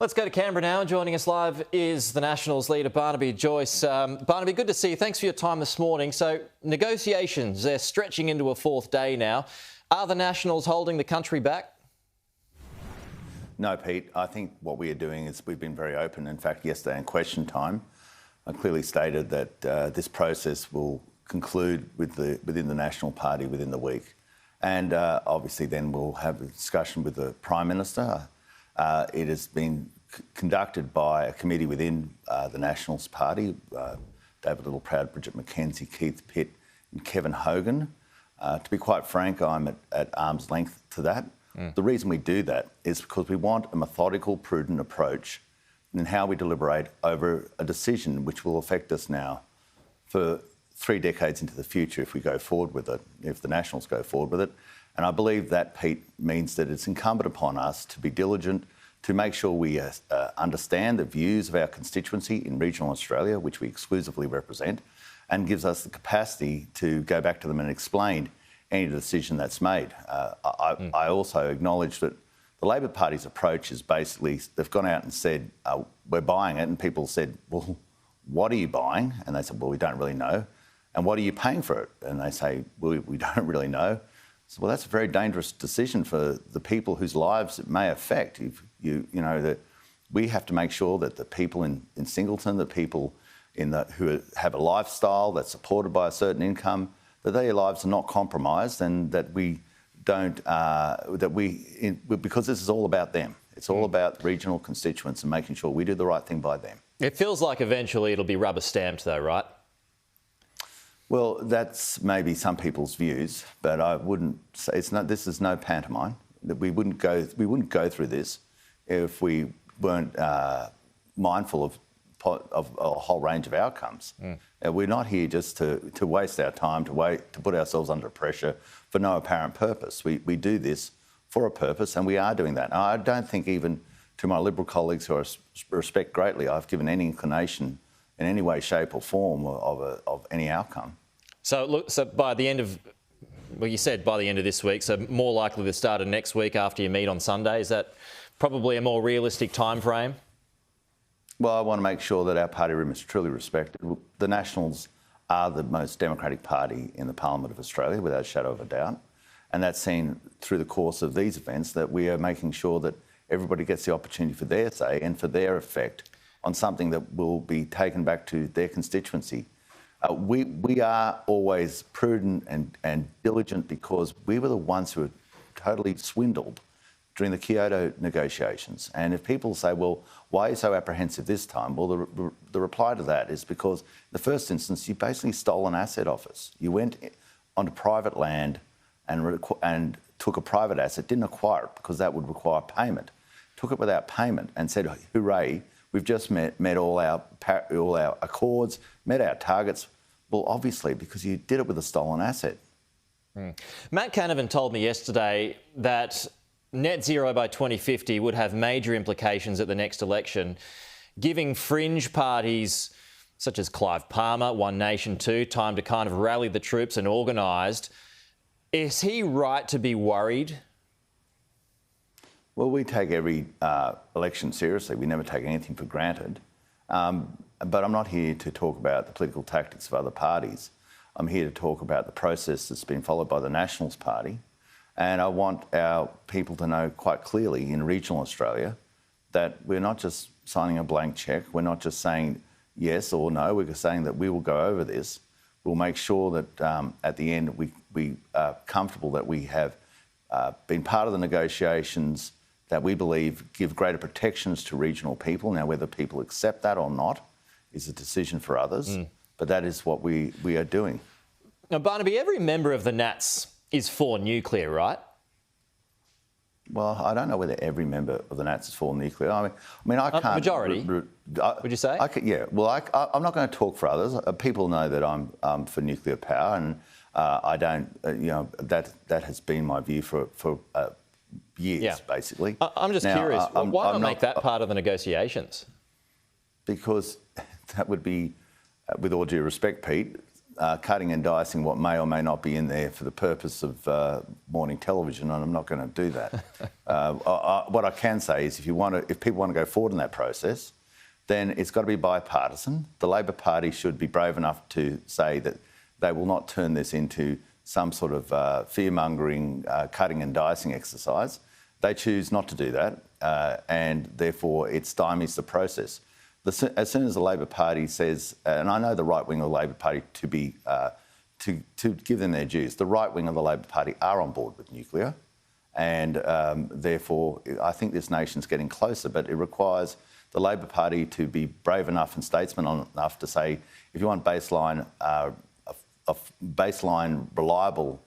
Let's go to Canberra now. Joining us live is the Nationals leader, Barnaby Joyce. Barnaby, good to see you. Thanks for your time this morning. So, negotiations, they're stretching into a fourth day now. Are the Nationals holding the country back? No, Pete. I think what we are doing is we've been very open. In fact, yesterday in question time, I clearly stated that this process will conclude within the National Party within the week. And obviously then we'll have a discussion with the Prime Minister. It has been conducted by a committee within the Nationals Party, David Littleproud, Bridget McKenzie, Pitt and Kevin Hogan. To be quite frank, I'm at arm's length to that. The reason we do that is because we want a methodical, prudent approach in how we deliberate over a decision which will affect us now for 3 decades into the future if we go forward with it, if the Nationals go forward with it. And I believe that, Pete, means that it's incumbent upon us to be diligent, to make sure we understand the views of our constituency in regional Australia, which we exclusively represent, and gives us the capacity to go back to them and explain any decision that's made. I also acknowledge that the Labor Party's approach is basically, they've gone out and said, we're buying it, and people said, well, what are you buying? And they said, well, we don't really know. And what are you paying for it? And they say, well, we don't really know. So, well, that's a very dangerous decision for the people whose lives it may affect. If you know, that we have to make sure that the people in Singleton, the people who have a lifestyle that's supported by a certain income, that their lives are not compromised, and that we don't, because this is all about them. It's all about regional constituents and making sure we do the right thing by them. It feels like eventually it'll be rubber stamped though, right? Well, that's maybe some people's views, but I wouldn't say this is no pantomime. That we wouldn't go through this if we weren't mindful of a whole range of outcomes. We're not here just to waste our time, to put ourselves under pressure for no apparent purpose. We do this for a purpose, and we are doing that. And I don't think, even to my Liberal colleagues who I respect greatly, I've given any inclination in any way, shape or form of any outcome. So look, so by the end of, well, you said by the end of this week, so more likely the start of next week after you meet on Sunday. Is that probably a more realistic time frame? Well, I want to make sure that our party room is truly respected. The Nationals are the most democratic party in the Parliament of Australia, without a shadow of a doubt. And that's seen through the course of these events, that we are making sure that everybody gets the opportunity for their say and for their effect on something that will be taken back to their constituency. We are always prudent and diligent because we were the ones who were totally swindled during the Kyoto negotiations. And if people say, well, why are you so apprehensive this time? Well, the reply to that is because in the first instance, you basically stole an asset off us. You went onto private land and took a private asset, didn't acquire it because that would require payment. Took it without payment and said, hooray, we've just met all our accords, met our targets. Well, obviously, because you did it with a stolen asset. Matt Canavan told me yesterday that net zero by 2050 would have major implications at the next election, giving fringe parties such as Clive Palmer, One Nation 2, time to kind of rally the troops and organised. Is he right to be worried? Well, we take every election seriously. We never take anything for granted. But I'm not here to talk about the political tactics of other parties. I'm here to talk about the process that's been followed by the Nationals Party. And I want our people to know quite clearly in regional Australia that we're not just signing a blank cheque. We're not just saying yes or no. We're saying that we will go over this. We'll make sure that at the end we are comfortable that we have been part of the negotiations that we believe give greater protections to regional people. Now, whether people accept that or not is a decision for others, but that is what we are doing. Now, Barnaby, every member of the Nats is for nuclear, right? Well, I don't know whether every member of the Nats is for nuclear. I mean, I can't... Majority, would you say? Yeah. Well, I'm not going to talk for others. People know that I'm for nuclear power, and I don't... that has been my view for years, basically. I'm just curious. Why not make that part of the negotiations? Because that would be, with all due respect, Pete, cutting and dicing what may or may not be in there for the purpose of morning television, and I'm not going to do that. What I can say is if people want to go forward in that process, then it's got to be bipartisan. The Labor Party should be brave enough to say that they will not turn this into some sort of fear-mongering, cutting and dicing exercise. They choose not to do that, and therefore it stymies the process. As soon as the Labor Party says, and I know the right wing of the Labor Party to give them their dues, the right wing of the Labor Party are on board with nuclear, and therefore I think this nation's getting closer, but it requires the Labor Party to be brave enough and statesman enough to say, if you want baseline, reliable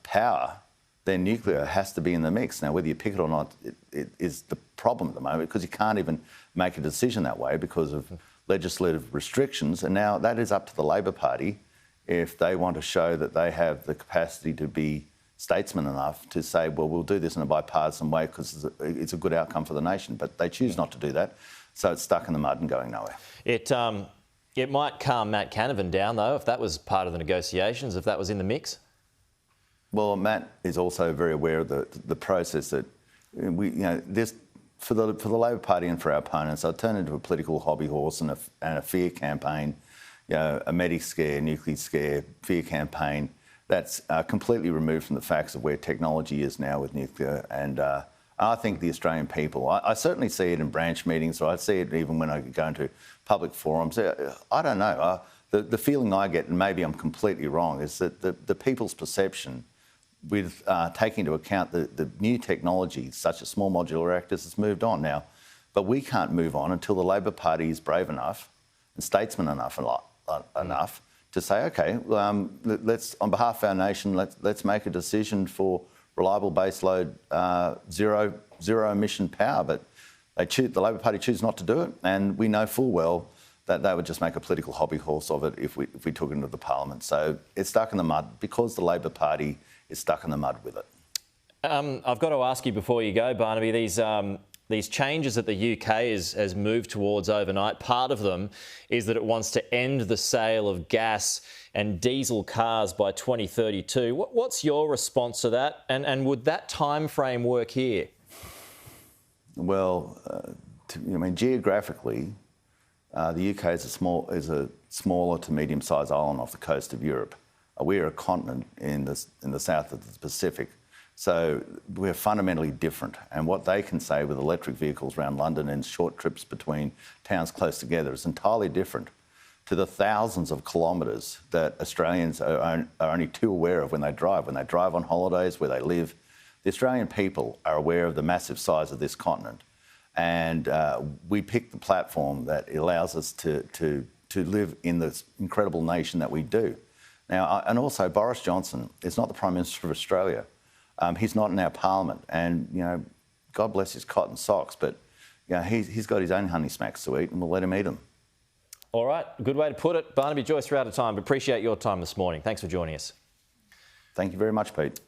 power, then nuclear has to be in the mix. Now, whether you pick it or not, it is the problem at the moment, because you can't even make a decision that way because of legislative restrictions. And now that is up to the Labor Party if they want to show that they have the capacity to be statesman enough to say, well, we'll do this in a bipartisan way because it's a good outcome for the nation. But they choose not to do that, so it's stuck in the mud and going nowhere. It might calm Matt Canavan down, though, if that was part of the negotiations, if that was in the mix. Well, Matt is also very aware of the process that this for the Labor Party and for our opponents. I'll turn into a political hobby horse and a fear campaign, a medic scare, nuclear scare, fear campaign. That's completely removed from the facts of where technology is now with nuclear. And I think the Australian people, I certainly see it in branch meetings, or I see it even when I go into public forums. I don't know. The feeling I get, and maybe I'm completely wrong, is that the people's perception, with taking into account the new technology, such as small modular reactors, has moved on now. But we can't move on until the Labor Party is brave enough and statesman enough to say, OK, let's, on behalf of our nation, let's make a decision for reliable baseload, zero emission power. But the Labor Party choose not to do it, and we know full well that they would just make a political hobby horse of it if we took it into the Parliament. So it's stuck in the mud because the Labor Party is stuck in the mud with it. I've got to ask you before you go, Barnaby, these changes that the UK has moved towards overnight, part of them is that it wants to end the sale of gas and diesel cars by 2032. What's your response to that? And would that time frame work here? Well, geographically, the UK is a smaller to medium-sized island off the coast of Europe. We're a continent in the south of the Pacific. So we're fundamentally different. And what they can say with electric vehicles around London and short trips between towns close together is entirely different to the thousands of kilometres that Australians are only too aware of when they drive on holidays, where they live. The Australian people are aware of the massive size of this continent. And we picked the platform that allows us to live in this incredible nation that we do. Now, and also Boris Johnson is not the Prime Minister of Australia. He's not in our Parliament, and God bless his cotton socks, but he's got his own honey smacks to eat, and we'll let him eat them. All right, good way to put it. Barnaby Joyce, we're out of time, but appreciate your time this morning. Thanks for joining us. Thank you very much, Pete.